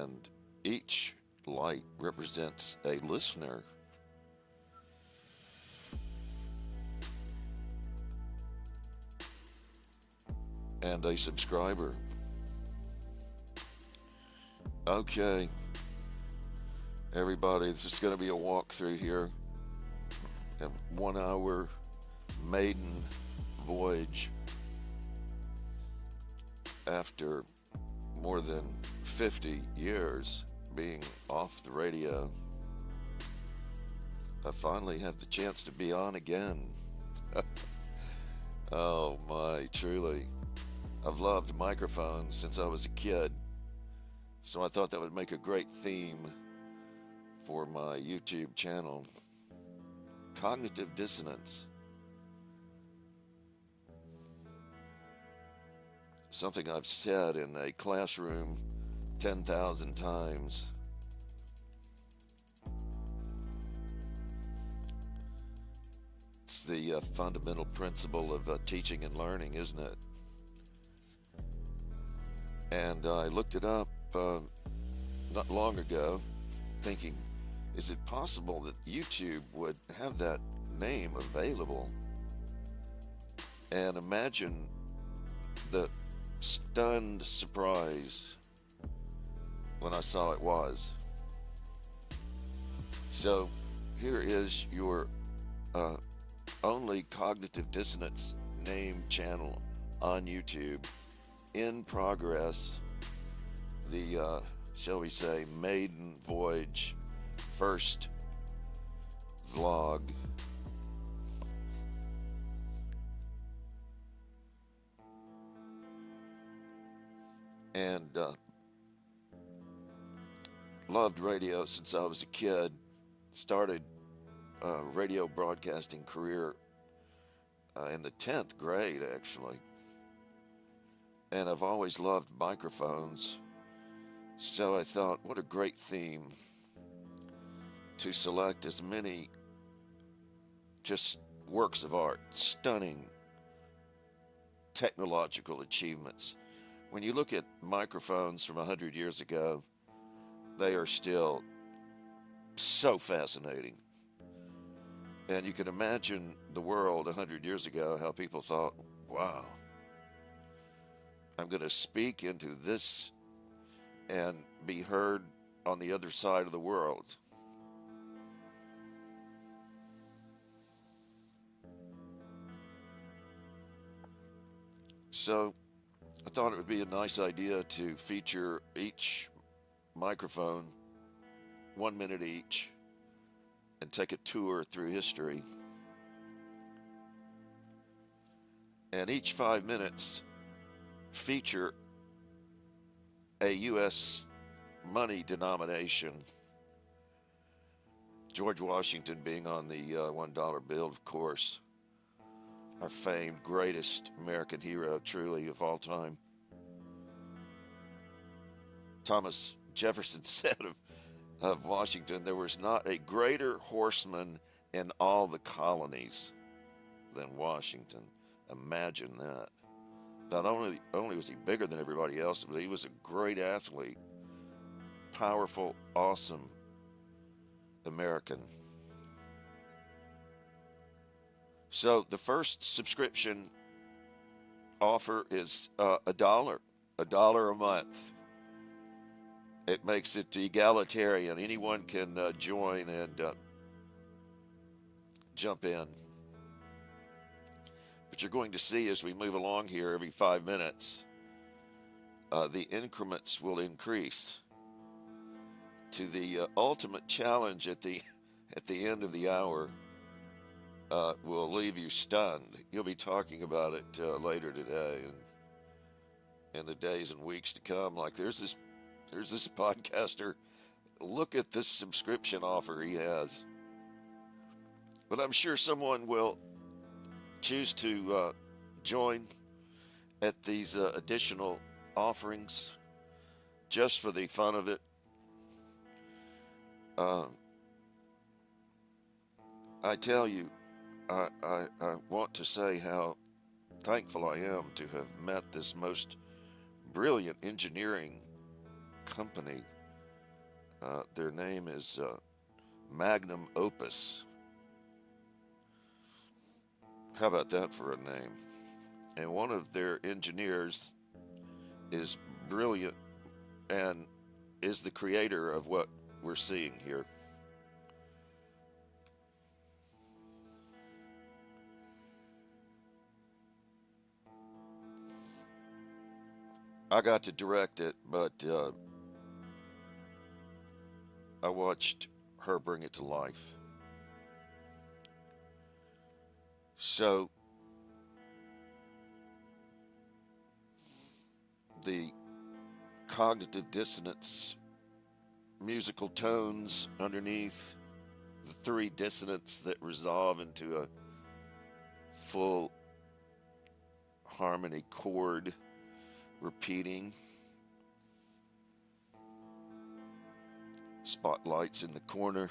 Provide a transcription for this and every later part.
and each light represents a listener and a subscriber. Okay, everybody, this is going to be a walkthrough here. A 1 hour maiden voyage after more than 50 years being off the radio. I finally had the chance to be on again. Oh my, truly. I've loved microphones since I was a kid, so I thought that would make a great theme for my YouTube channel. Cognitive dissonance. Something I've said in a classroom 10,000 times. It's the fundamental principle of teaching and learning, isn't it? And I looked it up not long ago, thinking, is it possible that YouTube would have that name available? And imagine the stunned surprise when I saw it was. So here is your only cognitive dissonance name channel on YouTube, in progress, the shall we say maiden voyage first vlog. And loved radio since I was a kid. Started a radio broadcasting career in the 10th grade, actually. And I've always loved microphones. So I thought, what a great theme to select as many just works of art, stunning technological achievements. When you look at microphones from 100 years ago, they are still so fascinating. And you can imagine the world 100 years ago, how people thought, wow, I'm going to speak into this and be heard on the other side of the world. So I thought it would be a nice idea to feature each microphone 1 minute each and take a tour through history. And each 5 minutes feature a U.S. money denomination. George Washington being on the $1 bill, of course. Our famed greatest American hero, truly, of all time. Thomas Jefferson said of Washington, there was not a greater horseman in all the colonies than Washington. Imagine that. Not only was he bigger than everybody else, but he was a great athlete. Powerful, awesome American. So the first subscription offer is $1 a month. It makes it egalitarian. Anyone can join and jump in. But you're going to see as we move along here every 5 minutes, the increments will increase to the ultimate challenge at the end of the hour. Will leave you stunned. You'll be talking about it later today and in the days and weeks to come. Like there's this podcaster. Look at this subscription offer he has. But I'm sure someone will choose to join at these additional offerings just for the fun of it. I tell you, I want to say how thankful I am to have met this most brilliant engineering company Their name is Magnum Opus. How about that for a name? And one of their engineers is brilliant and is the creator of what we're seeing here. I got to direct it, but I watched her bring it to life. So the cognitive dissonance, musical tones underneath, the three dissonants that resolve into a full harmony chord repeating, spotlights in the corner.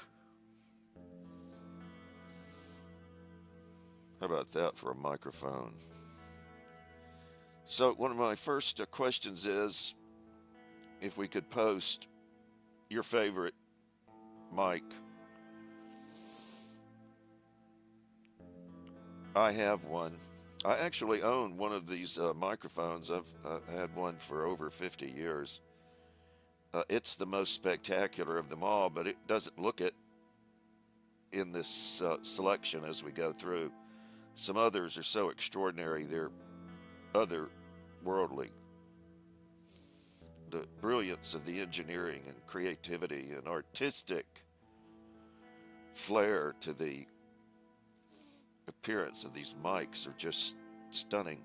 How about that for a microphone? So one of my first questions is if we could post your favorite mic. I have one. I actually own one of these microphones. I've had one for over 50 years. It's the most spectacular of them all, but it doesn't look it in this selection as we go through. Some others are so extraordinary, they're otherworldly. The brilliance of the engineering and creativity and artistic flair to the appearance of these mics are just stunning.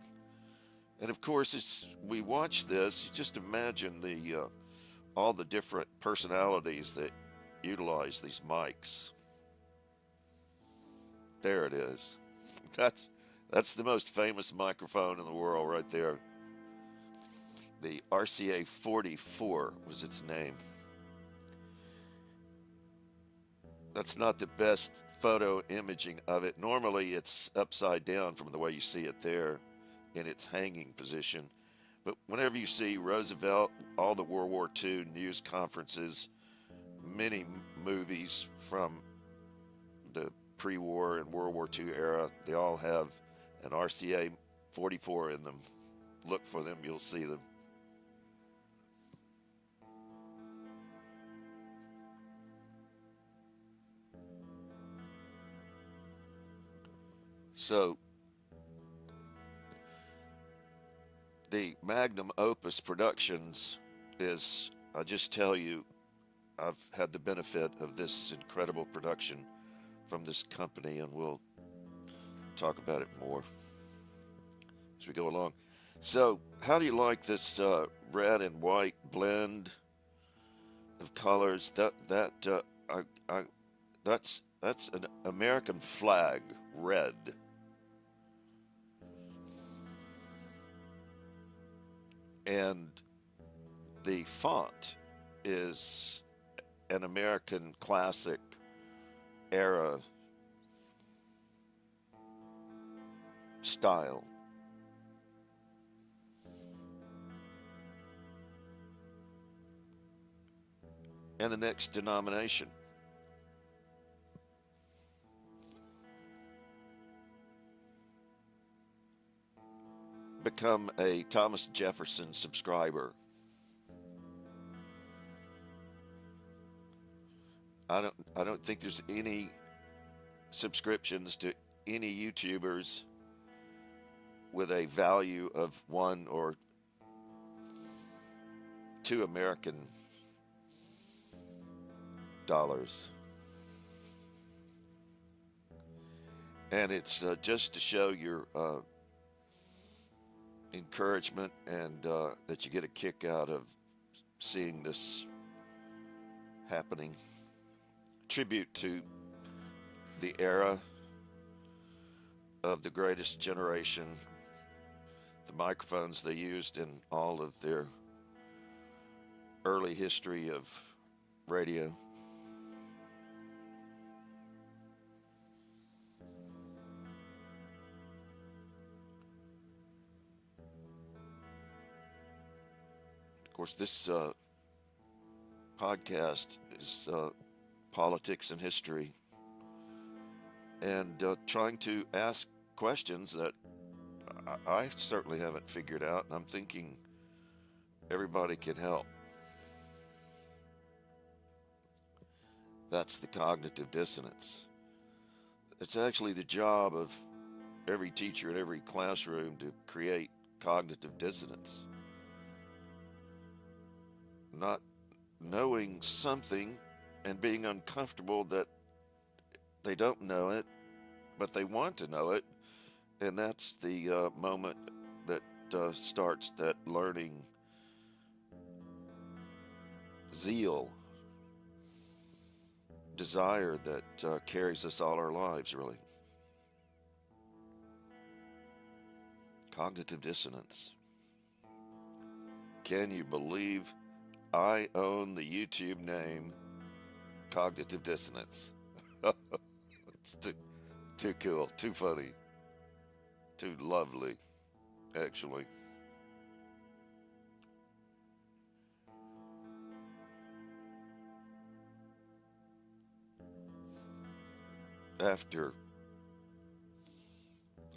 And of course, as we watch this, you just imagine all the different personalities that utilize these mics. There it is. That's the most famous microphone in the world right there. The RCA 44 was its name. That's not the best photo imaging of it. Normally it's upside down from the way you see it there in its hanging position. But whenever you see Roosevelt, all the World War II news conferences, many movies from the pre-war and World War II era, they all have an RCA 44 in them. Look for them, you'll see them. So the Magnum Opus Productions is, I just tell you, I've had the benefit of this incredible production from this company, and we'll talk about it more as we go along. So, how do you like this red and white blend of colors? That's an American flag red. And the font is an American classic era style. And the next denomination. Become a Thomas Jefferson subscriber. I don't think there's any subscriptions to any YouTubers with a value of $1 or $2 American dollars. And it's just to show your encouragement and that you get a kick out of seeing this happening. Tribute to the era of the greatest generation, the microphones they used in all of their early history of radio. Of course, this podcast is politics and history, and trying to ask questions that I certainly haven't figured out, and I'm thinking everybody can help. That's the cognitive dissonance. It's actually the job of every teacher in every classroom to create cognitive dissonance. Not knowing something and being uncomfortable that they don't know it, but they want to know it. And that's the moment that starts that learning zeal, desire that carries us all our lives, really. Cognitive dissonance. Can you believe I own the YouTube name Cognitive Dissonance? It's too cool, too funny, too lovely, actually. After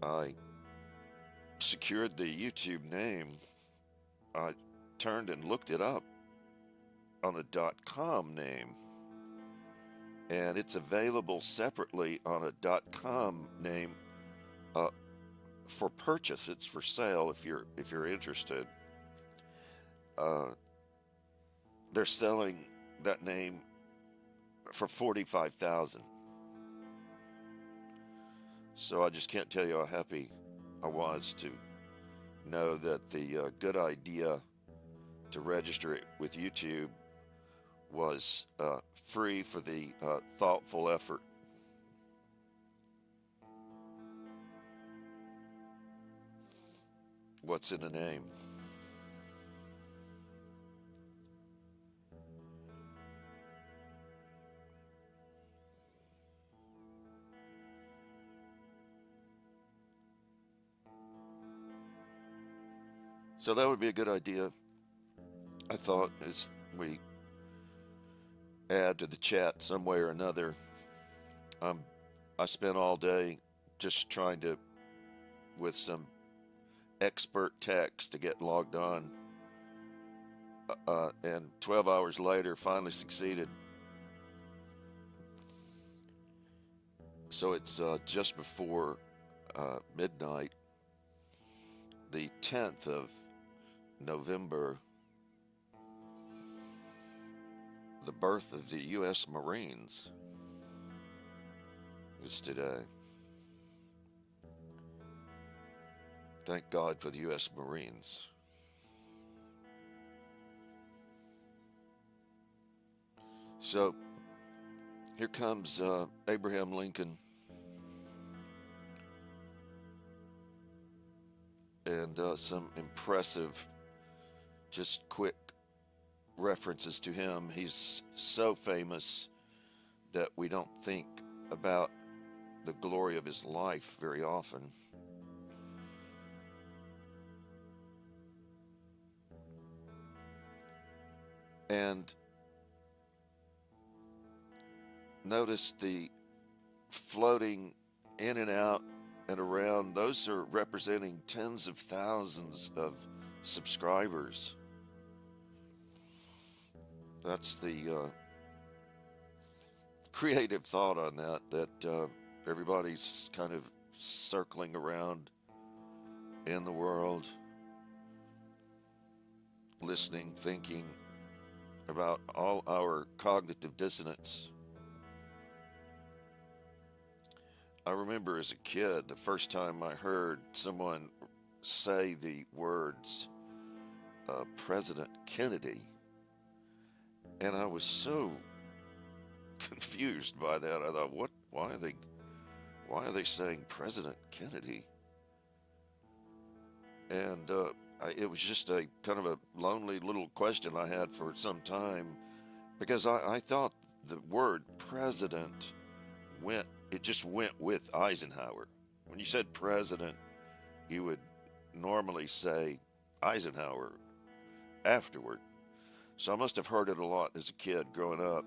I secured the YouTube name, I turned and looked it up on a .com name, and it's available separately on a .com name for purchase. It's for sale if you're interested. Uh, they're selling that name for 45,000. So I just can't tell you how happy I was to know that the good idea to register it with YouTube was free for the thoughtful effort. What's in a name? So that would be a good idea, I thought, as we add to the chat some way or another. I spent all day just trying to, with some expert techs, to get logged on, and 12 hours later finally succeeded. So it's just before midnight, the 10th of November, the birth of the U.S. Marines is today. Thank God for the U.S. Marines. So here comes Abraham Lincoln and some impressive, just quick references to him. He's so famous that we don't think about the glory of his life very often. And notice the floating in and out and around. Those are representing tens of thousands of subscribers. That's the creative thought on that everybody's kind of circling around in the world, listening, thinking about all our cognitive dissonance. I remember as a kid, the first time I heard someone say the words President Kennedy, and I was so confused by that. I thought, what? Why are they saying President Kennedy? And it was just a kind of a lonely little question I had for some time, because I thought the word president just went with Eisenhower. When you said president, you would normally say Eisenhower afterward. So I must have heard it a lot as a kid growing up.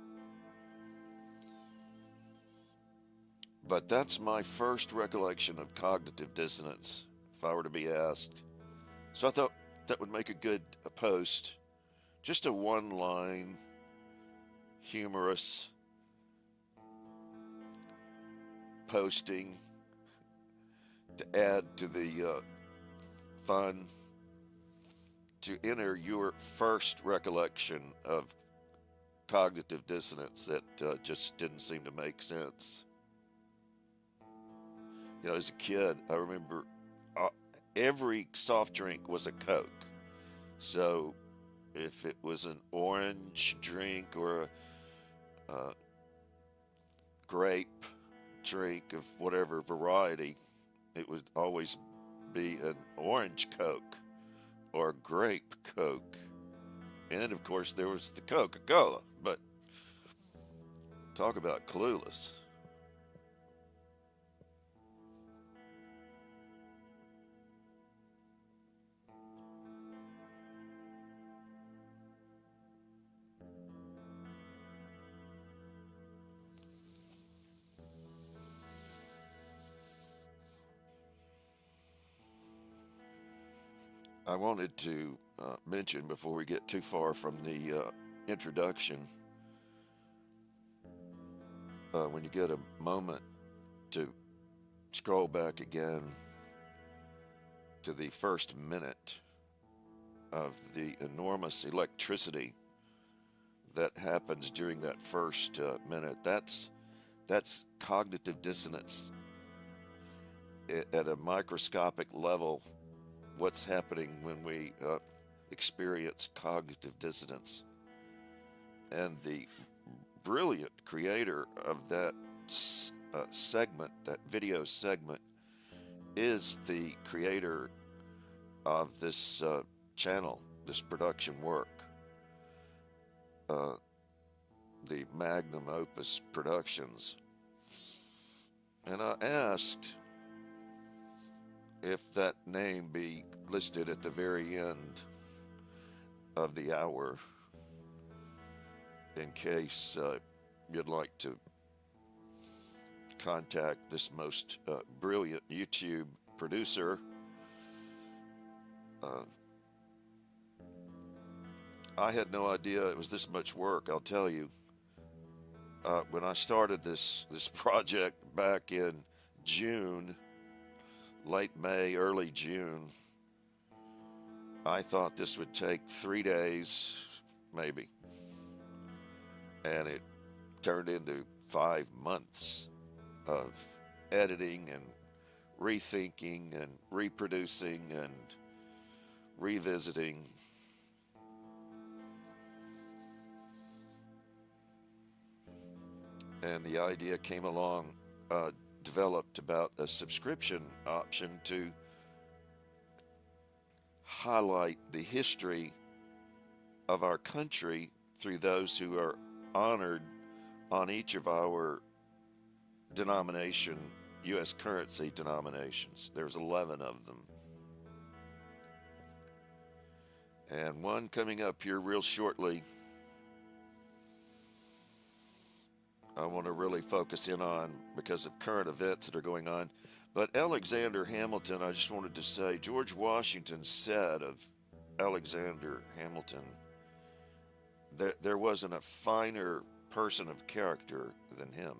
But that's my first recollection of cognitive dissonance, if I were to be asked. So I thought that would make a good post. Just a one line, humorous posting to add to the fun, to enter your first recollection of cognitive dissonance that just didn't seem to make sense. You know, as a kid, I remember every soft drink was a Coke. So if it was an orange drink or a grape drink of whatever variety, it would always be an orange Coke or grape Coke. And of course, there was the Coca-Cola. But talk about clueless. I wanted to mention before we get too far from the introduction, when you get a moment to scroll back again to the first minute of the enormous electricity that happens during that first minute. That's cognitive dissonance at a microscopic level. What's happening when we experience cognitive dissonance. And the brilliant creator of that segment, that video segment, is the creator of this channel, this production work, the Magnum Opus Productions. And I asked if that name be listed at the very end of the hour, in case you'd like to contact this most brilliant YouTube producer. I had no idea it was this much work, I'll tell you. When I started this project back in June, late May, early June, I thought this would take 3 days, maybe. And it turned into 5 months of editing and rethinking and reproducing and revisiting. And the idea came along, developed about a subscription option to highlight the history of our country through those who are honored on each of our denomination, U.S. currency denominations. There's 11 of them. And one coming up here real shortly, I want to really focus in on because of current events that are going on. But Alexander Hamilton, I just wanted to say, George Washington said of Alexander Hamilton, there wasn't a finer person of character than him.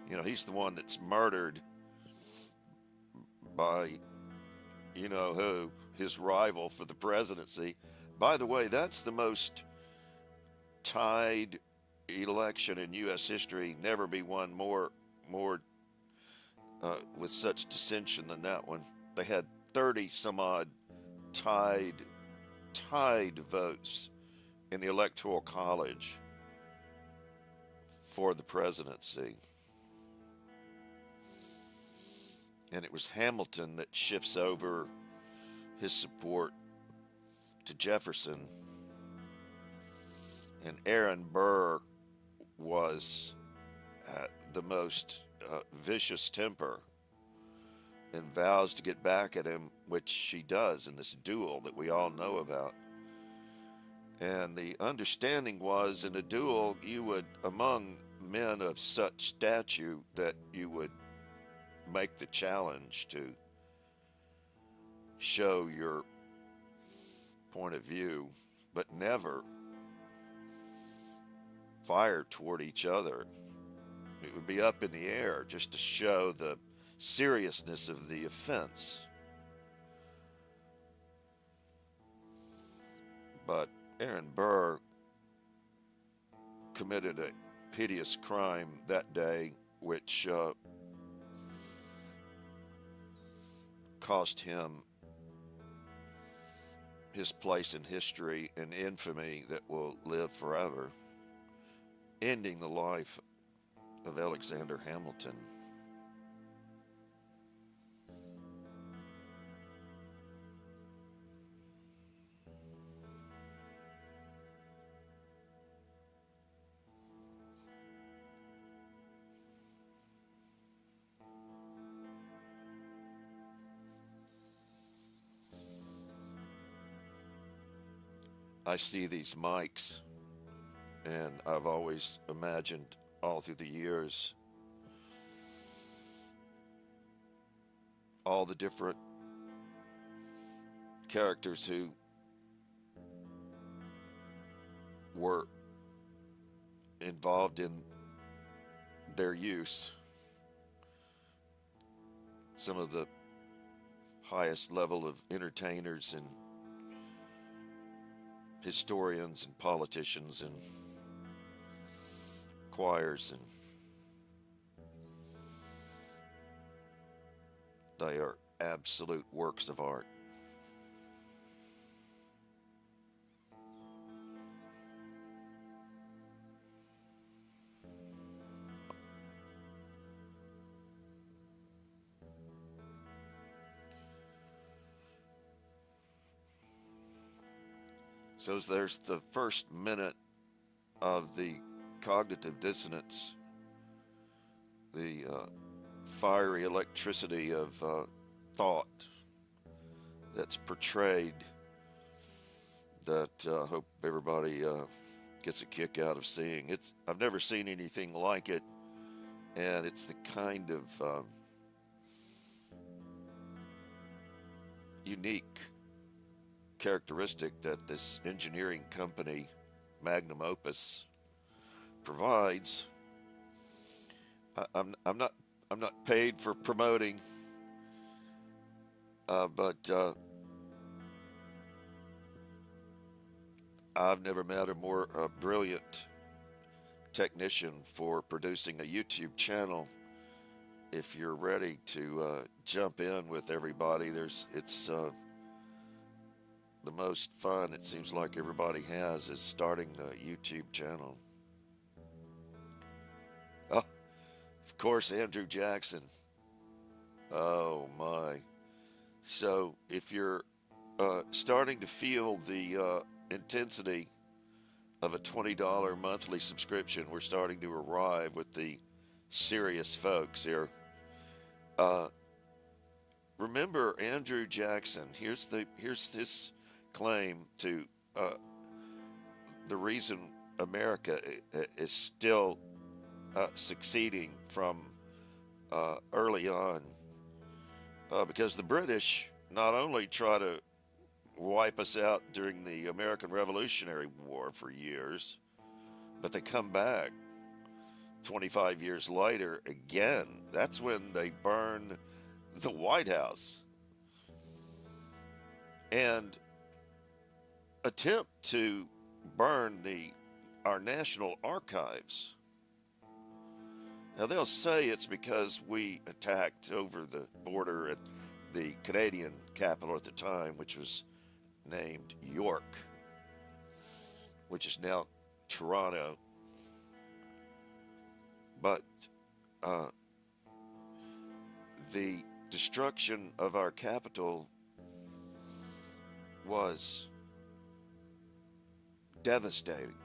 You know, he's the one that's murdered by, you know who, his rival for the presidency. By the way, that's the most tied election in U.S. history. Never be won more with such dissension than that one. They had 30 some odd tied votes in the Electoral College for the presidency. And it was Hamilton that shifts over his support to Jefferson. And Aaron Burr was the most vicious temper and vows to get back at him, which she does in this duel that we all know about. And the understanding was in a duel, you would, among men of such stature, that you would make the challenge to show your point of view, but never fire toward each other. It would be up in the air just to show the seriousness of the offense. But Aaron Burr committed a hideous crime that day, which cost him his place in history and infamy that will live forever, ending the life of Alexander Hamilton. I see these mics, and I've always imagined all through the years all the different characters who were involved in their use. Some of the highest level of entertainers and historians and politicians and choirs, and they are absolute works of art. So there's the first minute of the cognitive dissonance, the fiery electricity of thought that's portrayed, that I hope everybody gets a kick out of seeing. I've never seen anything like it, and it's the kind of unique characteristic that this engineering company, Magnum Opus, provides. I'm not paid for promoting, but I've never met a more brilliant technician for producing a YouTube channel. If you're ready to jump in with everybody, it's the most fun it seems like everybody has is starting the YouTube channel. Oh, of course, Andrew Jackson. Oh my. So if you're starting to feel the intensity of a $20 monthly subscription, we're starting to arrive with the serious folks here. Remember Andrew Jackson. Here's this claim to the reason America is still succeeding from early on, because the British not only try to wipe us out during the American Revolutionary War for years, but they come back 25 years later again. That's when they burn the White House and attempt to burn our national archives. Now they'll say it's because we attacked over the border at the Canadian capital at the time, which was named York, which is now Toronto. But the destruction of our capital was devastating.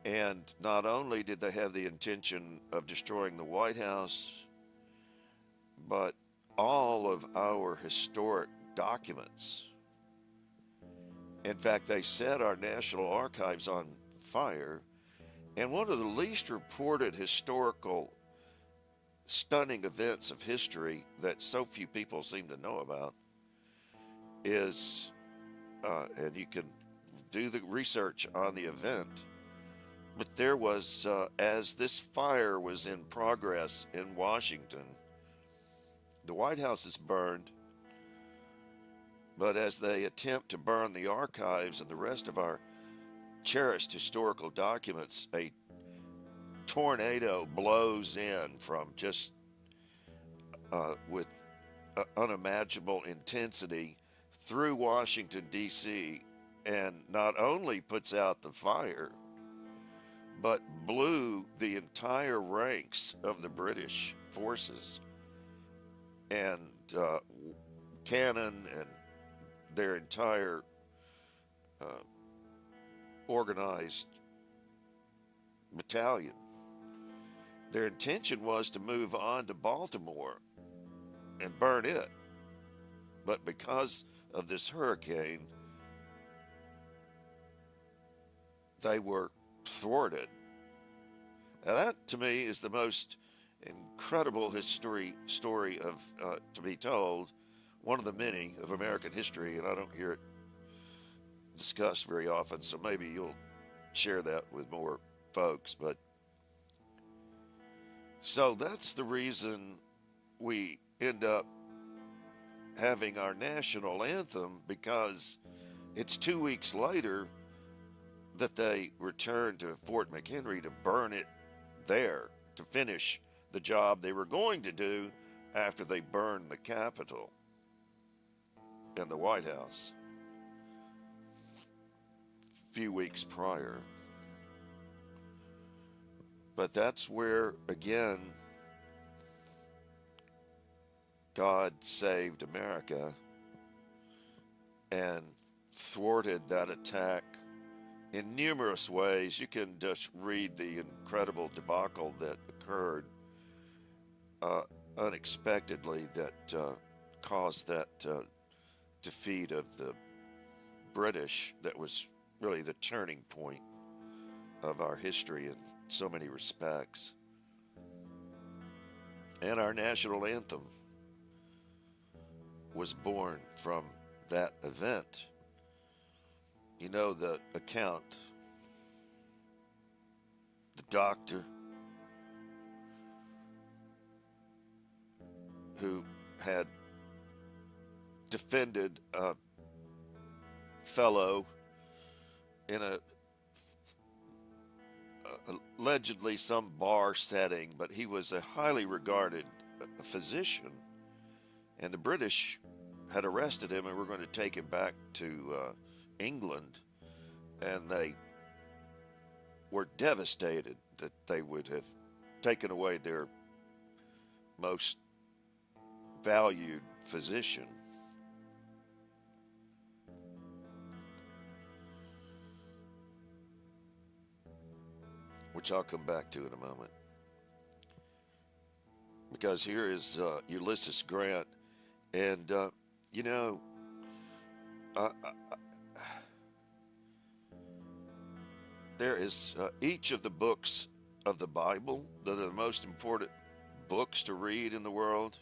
And not only did they have the intention of destroying the White House, but all of our historic documents In fact, they set our national archives on fire. And one of the least reported historical stunning events of history that so few people seem to know about is, and you can do the research on the event, but there was, as this fire was in progress in Washington, the White House is burned, but as they attempt to burn the archives and the rest of our cherished historical documents, a tornado blows in from just with unimaginable intensity through Washington, D.C., and not only puts out the fire, but blew the entire ranks of the British forces and cannon and their entire uh, organized battalion. Their intention was to move on to Baltimore and burn it. But because of this hurricane, they were thwarted. Now that to me is the most incredible story of to be told, one of the many of American history, and I don't hear it discussed very often, so maybe you'll share that with more folks. But so that's the reason we end up having our national anthem, because it's 2 weeks later that they returned to Fort McHenry to burn it there, to finish the job they were going to do after they burned the Capitol and the White House a few weeks prior. But that's where, again, God saved America and thwarted that attack in numerous ways. You can just read the incredible debacle that occurred unexpectedly that caused that defeat of the British that was really the turning point of our history in so many respects. And our national anthem was born from that event. You know the account, the doctor who had defended a fellow in allegedly some bar setting, but he was a highly regarded physician, and the British had arrested him and were going to take him back to England, and they were devastated that they would have taken away their most valued physician. Which I'll come back to in a moment. Because here is Ulysses Grant, and you know, there is each of the books of the Bible that are the most important books to read in the world,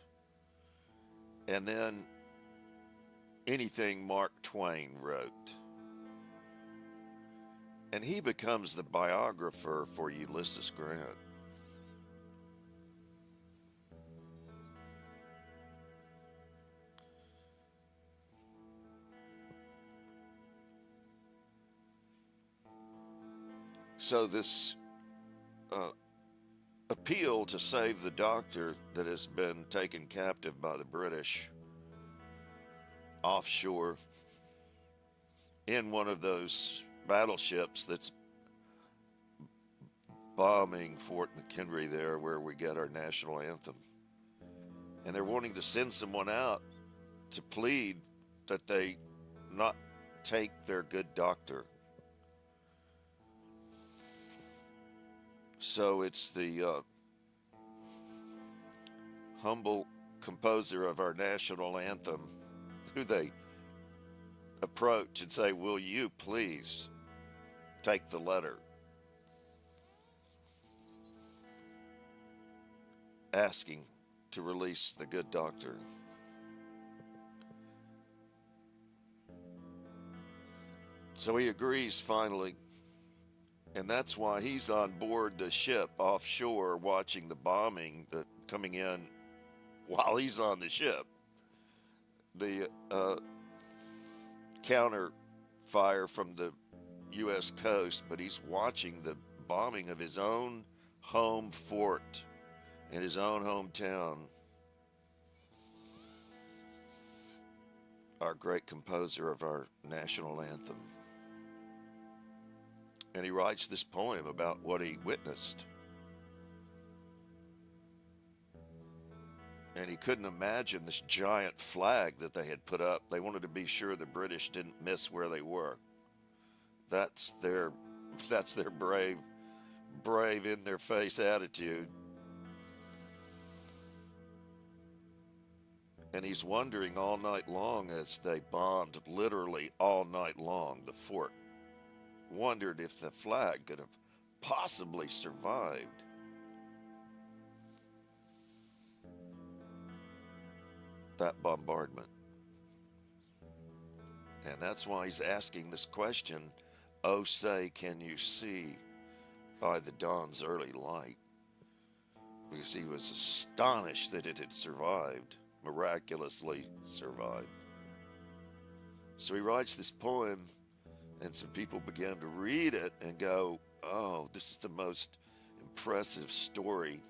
and then anything Mark Twain wrote. And he becomes the biographer for Ulysses Grant. So this appeal to save the doctor that has been taken captive by the British offshore in one of those battleships that's bombing Fort McHenry there, where we get our national anthem. And they're wanting to send someone out to plead that they not take their good doctor. So it's the humble composer of our national anthem who they approach and say, will you please take the letter? Asking to release the good doctor. So he agrees finally, and that's why he's on board the ship offshore watching the bombing that coming in while he's on the ship. The counter fire from the U.S. coast, but he's watching the bombing of his own home fort in his own hometown. Our great composer of our national anthem. And he writes this poem about what he witnessed. And he couldn't imagine this giant flag that they had put up. They wanted to be sure the British didn't miss where they were. That's their brave in their face attitude. And he's wondering all night long as they bombed literally all night long the fort. Wondered if the flag could have possibly survived. That bombardment. And that's why he's asking this question, oh say, can you see by the dawn's early light? Because he was astonished that it had survived, miraculously survived. So he writes this poem, and some people began to read it and go, oh, this is the most impressive story.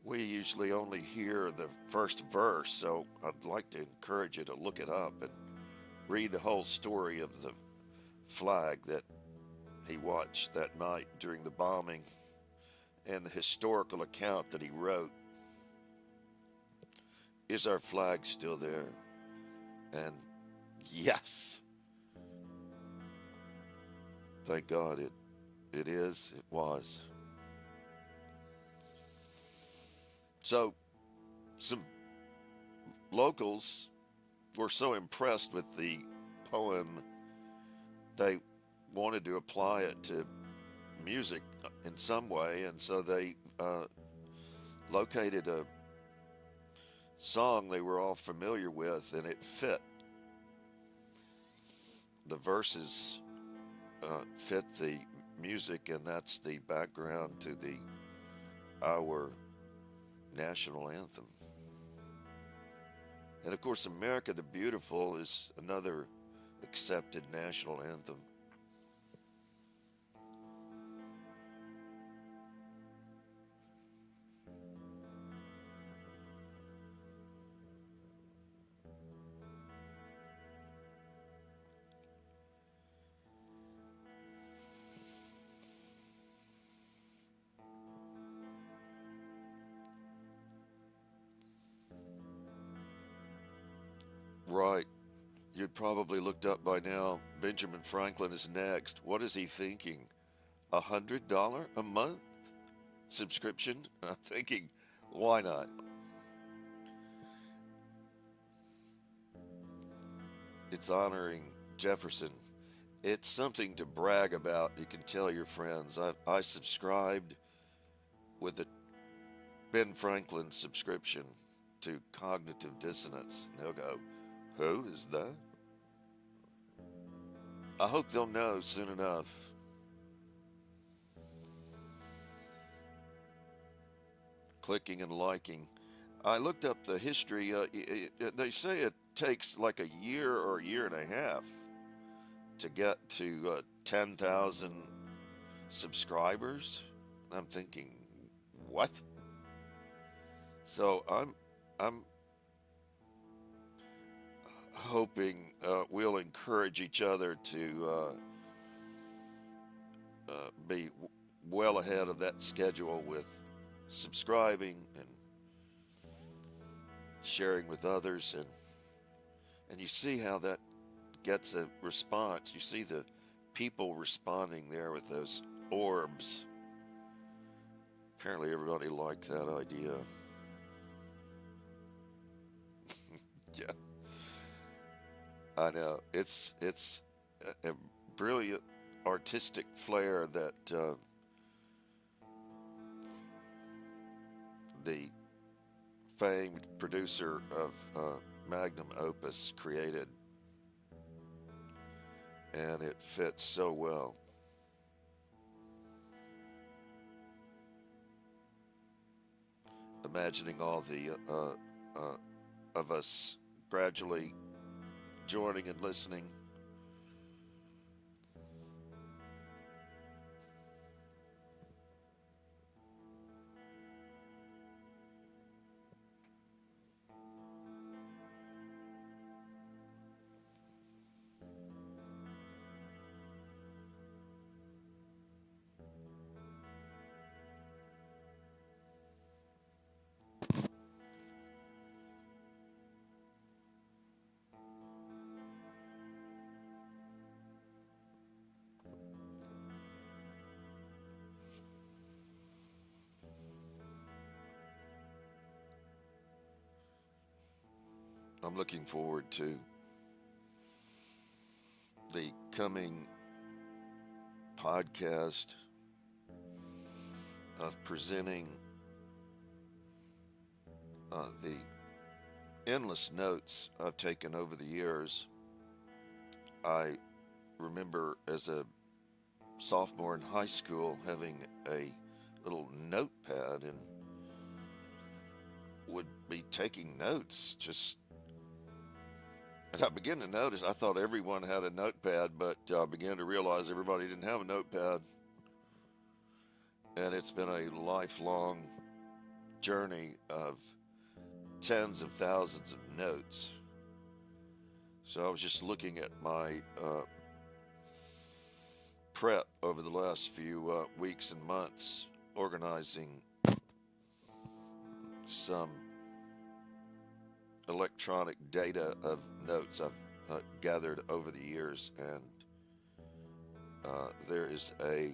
We usually only hear the first verse, so I'd like to encourage you to look it up and read the whole story of the flag that he watched that night during the bombing and the historical account that he wrote. Is our flag still there? And yes. Thank God it is, it was. So some locals were so impressed with the poem, they wanted to apply it to music in some way, and so they located a song they were all familiar with, and it fit. The verses fit the music, and that's the background to our national anthem. And of course, America the Beautiful is another accepted national anthem. Right. You'd probably looked up by now. Benjamin Franklin is next. What is he thinking? $100 a month subscription? I'm thinking, why not? It's honoring Jefferson. It's something to brag about. You can tell your friends. I subscribed with the Ben Franklin subscription to Cognitive Dissonance. And they'll go, who is that? I hope they'll know soon enough. Clicking and liking. I looked up the history. They say it takes like a year or a year and a half to get to 10,000 subscribers. I'm thinking, what? So I'm hoping we'll encourage each other to be well ahead of that schedule with subscribing and sharing with others, and you see how that gets a response. You see the people responding there with those orbs. Apparently everybody liked that idea. Yeah. I know it's a brilliant artistic flair that the famed producer of magnum opus created, and it fits so well. Imagining all the of us gradually joining and listening. I'm looking forward to the coming podcast of presenting the endless notes I've taken over the years. I remember as a sophomore in high school having a little notepad and would be taking notes. And I began to notice, I thought everyone had a notepad, but I began to realize everybody didn't have a notepad. And it's been a lifelong journey of tens of thousands of notes. So I was just looking at my prep over the last few weeks and months, organizing some electronic data of notes I've gathered over the years, and there is a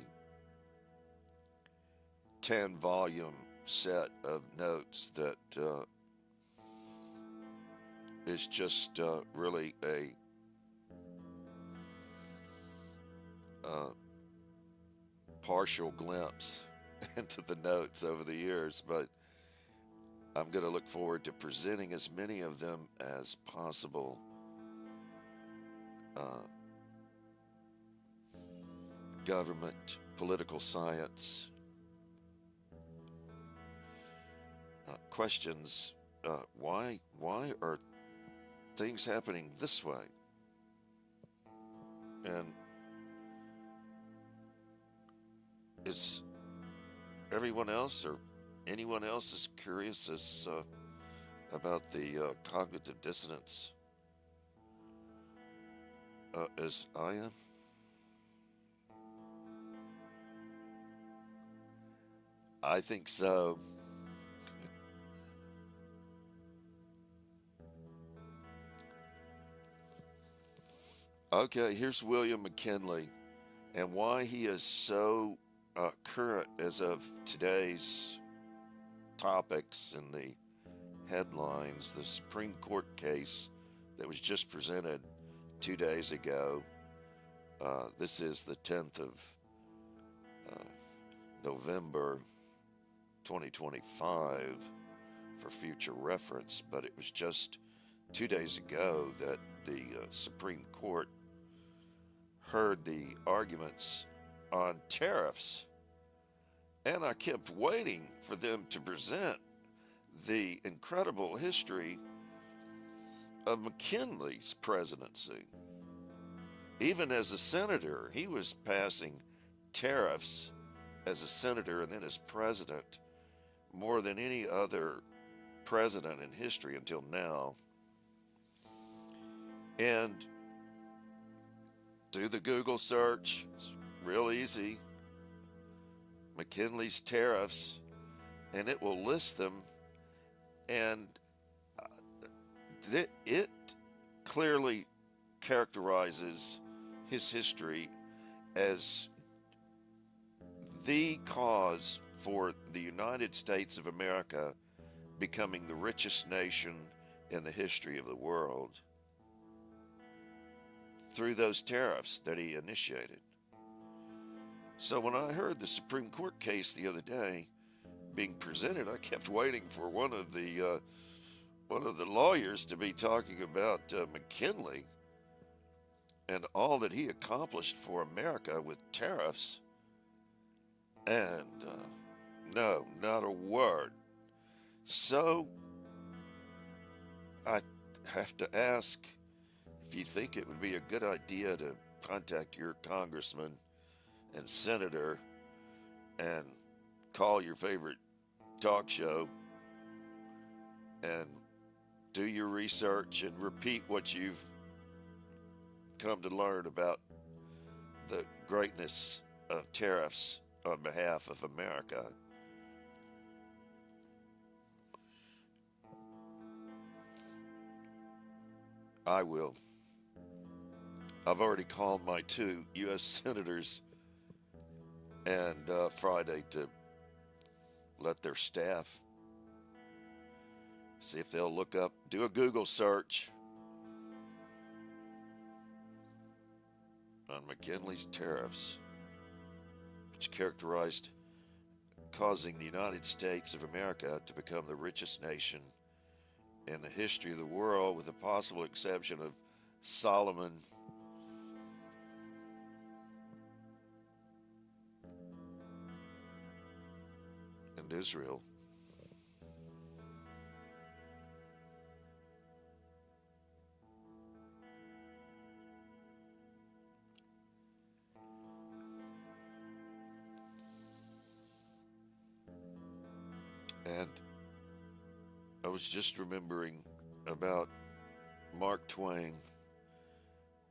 10-volume set of notes that is just really a partial glimpse into the notes over the years, but I'm going to look forward to presenting as many of them as possible. Government, political science, questions. Why are things happening this way? And is everyone else or anyone else as curious as about the cognitive dissonance as I am? I think so. Okay, here's William McKinley and why he is so current as of today's topics in the headlines. The Supreme Court case that was just presented 2 days ago. This is the 10th of November 2025 for future reference, but it was just 2 days ago that the Supreme Court heard the arguments on tariffs. And I kept waiting for them to present the incredible history of McKinley's presidency. Even as a senator, he was passing tariffs as a senator and then as president more than any other president in history until now. And do the Google search. It's real easy. McKinley's tariffs, and it will list them. And it clearly characterizes his history as the cause for the United States of America becoming the richest nation in the history of the world. through those tariffs that he initiated. So when I heard the Supreme Court case the other day being presented, I kept waiting for one of the lawyers to be talking about McKinley and all that he accomplished for America with tariffs. And no, not a word. So I have to ask if you think it would be a good idea to contact your congressman and senator and call your favorite talk show and do your research and repeat what you've come to learn about the greatness of tariffs on behalf of America. I will. I've already called my 2 U.S. senators and Friday to let their staff see if they'll look up, do a Google search on McKinley's tariffs, which characterized causing the United States of America to become the richest nation in the history of the world, with the possible exception of Solomon and Israel. And I was just remembering about Mark Twain,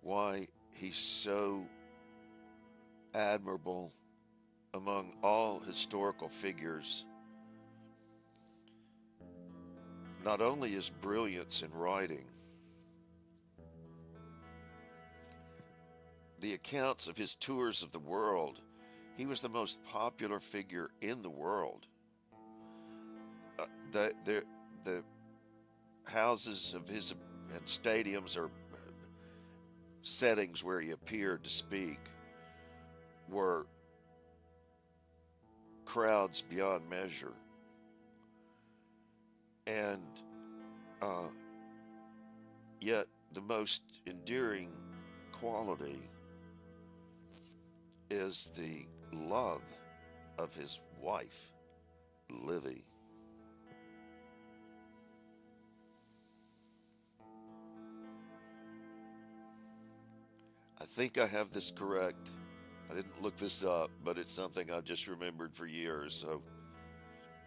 why he's so admirable among all historical figures. Not only his brilliance in writing, the accounts of his tours of the world, he was the most popular figure in the world. The houses of his and stadiums or settings where he appeared to speak were crowds beyond measure. And yet the most endearing quality is the love of his wife, Livy. I think I have this correct. I didn't look this up, but it's something I've just remembered for years, so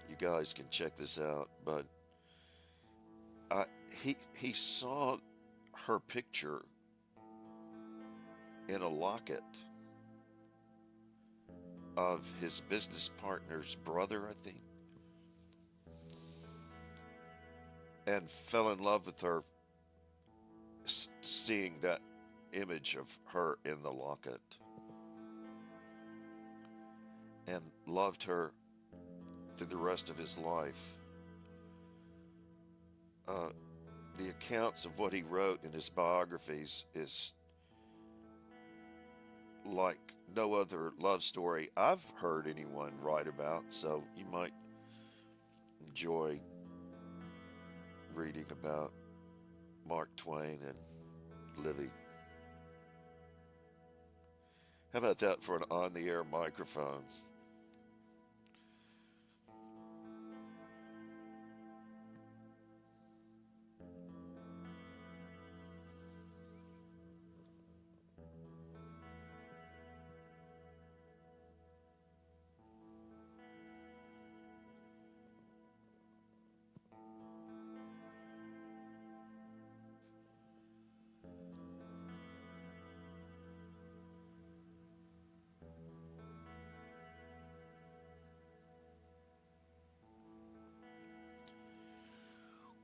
you guys can check this out. But he saw her picture in a locket of his business partner's brother, I think, and fell in love with her, seeing that image of her in the locket, and loved her through the rest of his life. The accounts of what he wrote in his biographies is like no other love story I've heard anyone write about, so you might enjoy reading about Mark Twain and Livy. How about that for an on-the-air microphone?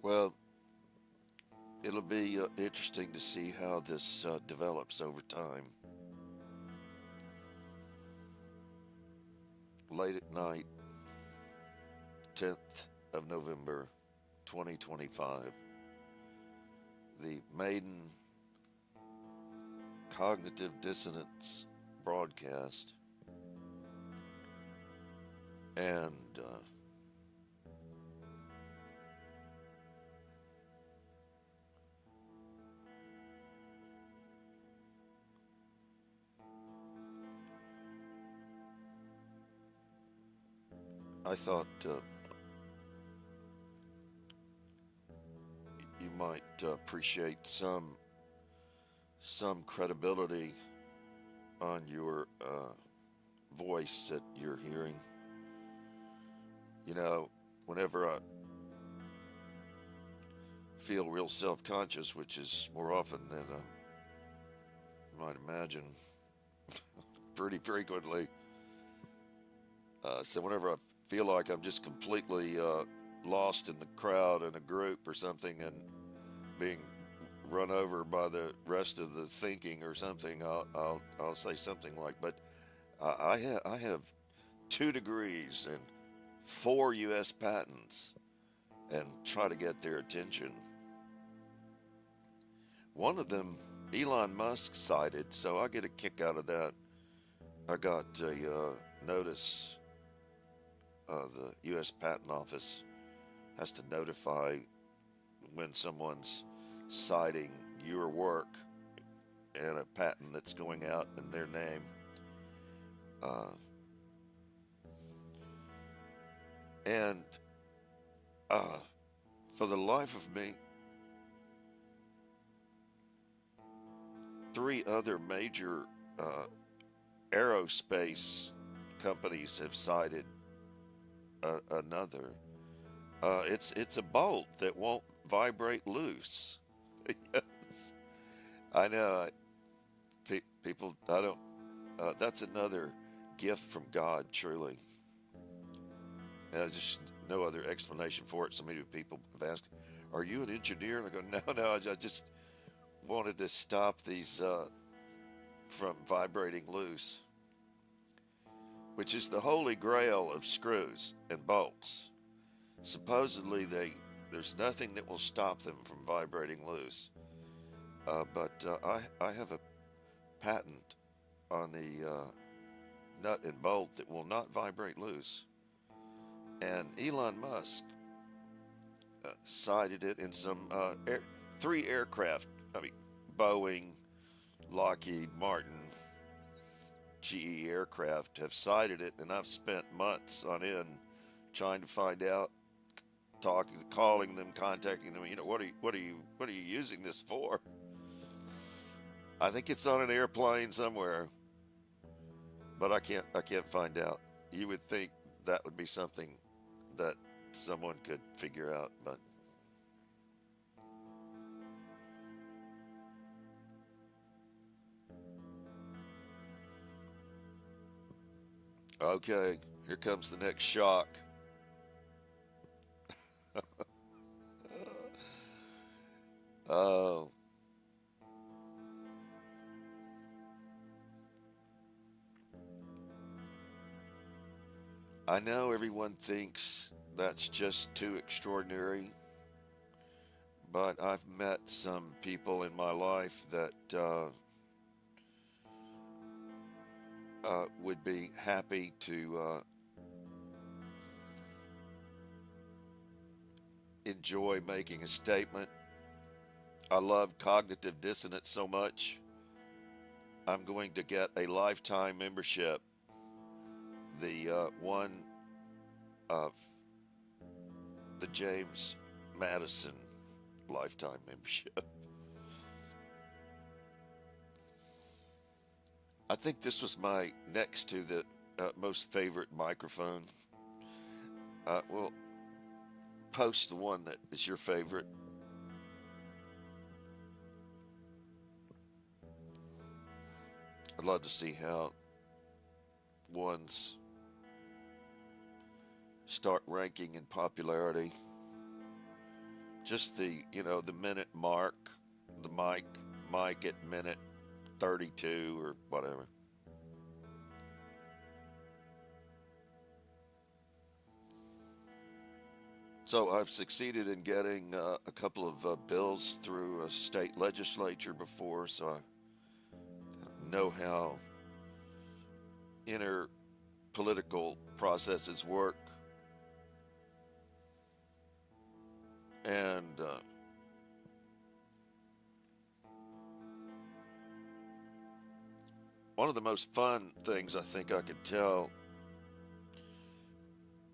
Well, it'll be interesting to see how this develops over time. Late at night, 10th of November, 2025, the maiden cognitive dissonance broadcast. And I thought you might appreciate some credibility on your voice that you're hearing. You know, whenever I feel real self-conscious, which is more often than I might imagine, pretty frequently. So whenever I feel like I'm just completely lost in the crowd in a group or something and being run over by the rest of the thinking or something, I'll say something like, "But I have 2 degrees and 4 U.S. patents," and try to get their attention. One of them, Elon Musk cited, so I get a kick out of that. I got a notice. The U.S. Patent Office has to notify when someone's citing your work and a patent that's going out in their name. And for the life of me, 3 other major aerospace companies have cited another. It's a bolt that won't vibrate loose. Yes, I know. People, I don't. That's another gift from God, truly. And there's just no other explanation for it. So many people have asked, "Are you an engineer?" And I go, "No, I just wanted to stop these from vibrating loose," which is the holy grail of screws and bolts. Supposedly, there's nothing that will stop them from vibrating loose. But I have a patent on the nut and bolt that will not vibrate loose. And Elon Musk cited it in some 3 aircraft. I mean, Boeing, Lockheed Martin, GE aircraft have cited it, and I've spent months on end trying to find out, calling them, contacting them. What are you using this for? I think it's on an airplane somewhere, but I can't find out. You would think that would be something that someone could figure out, but okay, here comes the next shock. Oh, I know everyone thinks that's just too extraordinary, but I've met some people in my life that would be happy to enjoy making a statement. I love cognitive dissonance so much, I'm going to get a lifetime membership, the one of the James Madison lifetime membership. I think this was my next to the most favorite microphone. We'll post the one that is your favorite. I'd love to see how ones start ranking in popularity. Just the minute mark, the mic at minute 32 or whatever. So I've succeeded in getting a couple of bills through a state legislature before, so know how inner political processes work. And one of the most fun things I think I could tell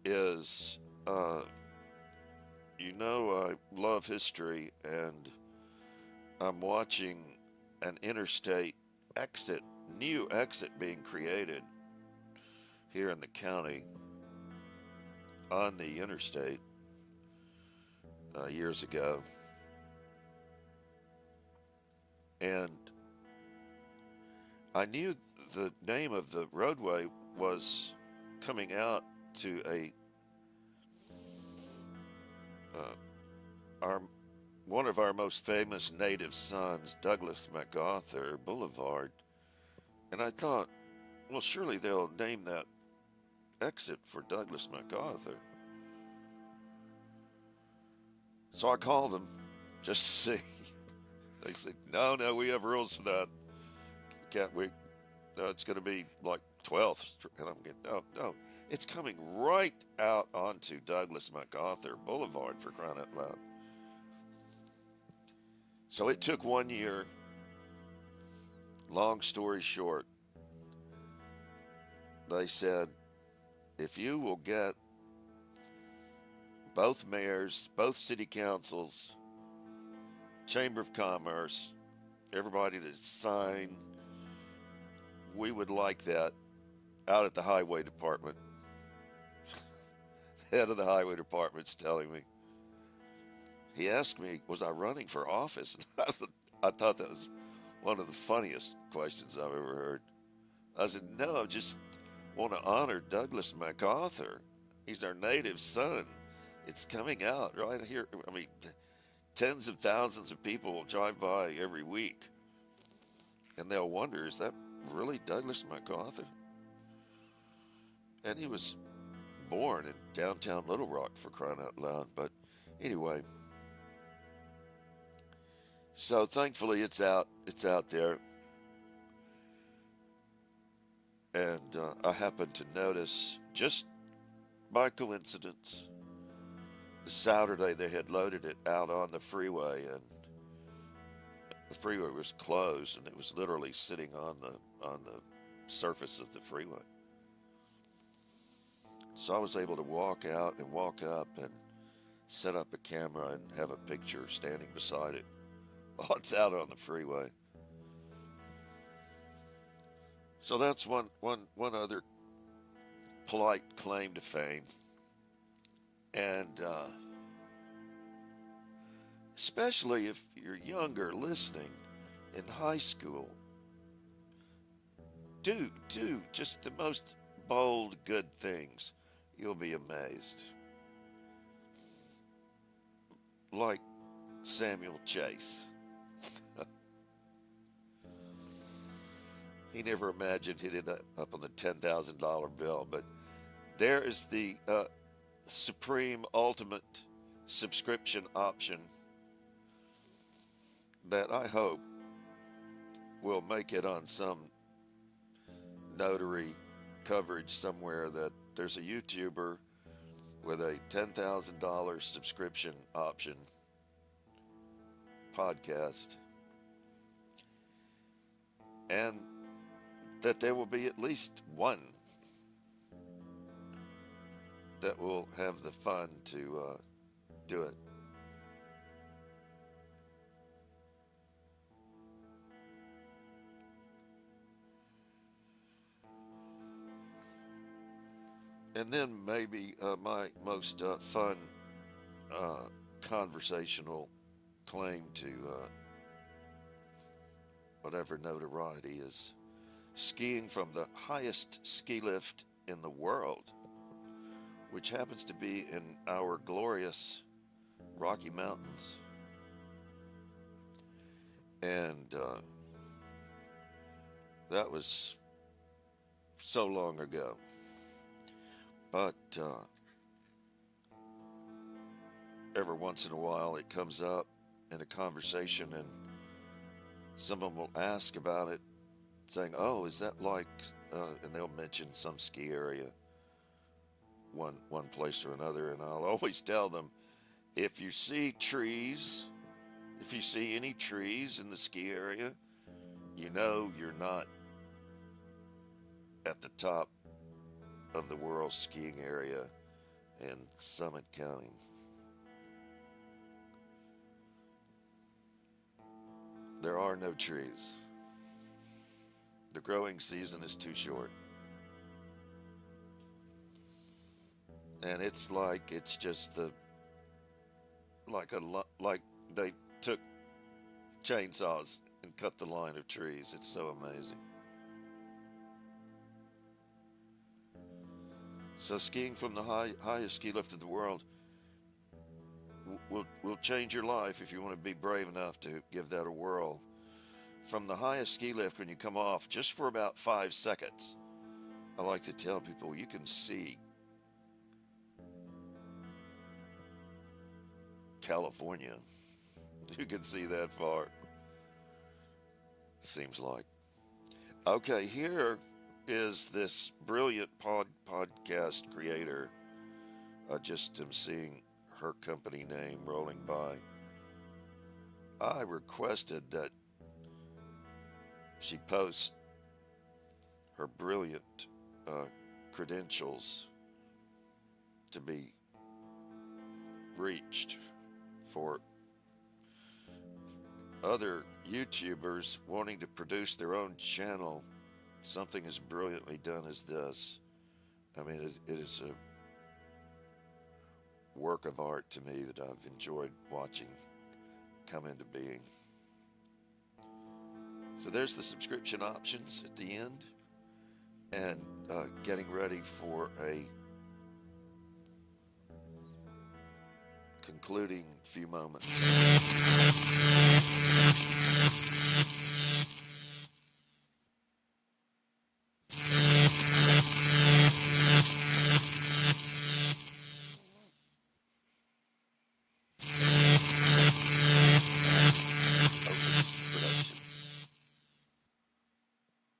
is, uh, I love history, and I'm watching an interstate exit, new exit being created here in the county on the interstate years ago. And I knew the name of the roadway was coming out to uh, our one of our most famous native sons, Douglas MacArthur Boulevard. And I thought, well, surely they'll name that exit for Douglas MacArthur. So I called them just to see. They said, no, we have rules for that. Can't we? No, it's going to be like 12th. And I'm getting, no. It's coming right out onto Douglas MacArthur Boulevard, for crying out loud. So it took 1 year. Long story short, they said, if you will get both mayors, both city councils, Chamber of Commerce, everybody to sign, we would like that out at the highway department. Head of the highway department's telling me. He asked me, was I running for office? I thought that was one of the funniest questions I've ever heard. I said, no, I just want to honor Douglas MacArthur. He's our native son. It's coming out right here. I mean, tens of thousands of people will drive by every week, and they'll wonder, is that really Douglas MacArthur? And he was born in downtown Little Rock, for crying out loud. But anyway, so thankfully it's out there. And I happened to notice, just by coincidence, the Saturday they had loaded it out on the freeway, and the freeway was closed, and it was literally sitting on the surface of the freeway. So I was able to walk out and walk up and set up a camera and have a picture standing beside it while it's out on the freeway. So that's one other polite claim to fame. And especially if you're younger listening, in high school, do just the most bold, good things. You'll be amazed. Like Samuel Chase. He never imagined he'd end up on the $10,000 bill, but there is the supreme, ultimate subscription option that I hope will make it on some notary coverage somewhere, that there's a YouTuber with a $10,000 subscription option podcast, and that there will be at least one that will have the fun to do it. And then maybe my most fun conversational claim to whatever notoriety is skiing from the highest ski lift in the world, which happens to be in our glorious Rocky Mountains. And that was so long ago. But every once in a while it comes up in a conversation, and someone will ask about it saying, "Oh, is that like?" And they'll mention some ski area, one place or another, and I'll always tell them, if you see trees, if you see any trees in the ski area, you know you're not at the top of the world skiing area in Summit County. There are no trees. The growing season is too short. And it's just like they took chainsaws and cut the line of trees. It's so amazing. So skiing from the highest ski lift in the world will change your life if you want to be brave enough to give that a whirl. From the highest ski lift, when you come off, just for about 5 seconds, I like to tell people you can see California. You can see that far, seems like. Okay, here is this brilliant podcast creator. I just am seeing her company name rolling by. I requested that she post her brilliant credentials to be reached for other YouTubers wanting to produce their own channel. Something as brilliantly done as this. I mean, it is a work of art to me that I've enjoyed watching come into being. So there's the subscription options at the end, and getting ready for a concluding few moments.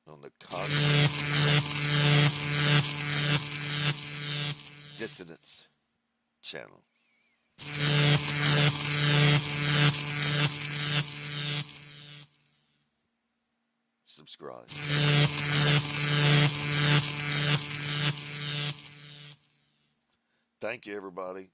On the Cosmic Dissonance channel. Subscribe. Thank you, everybody.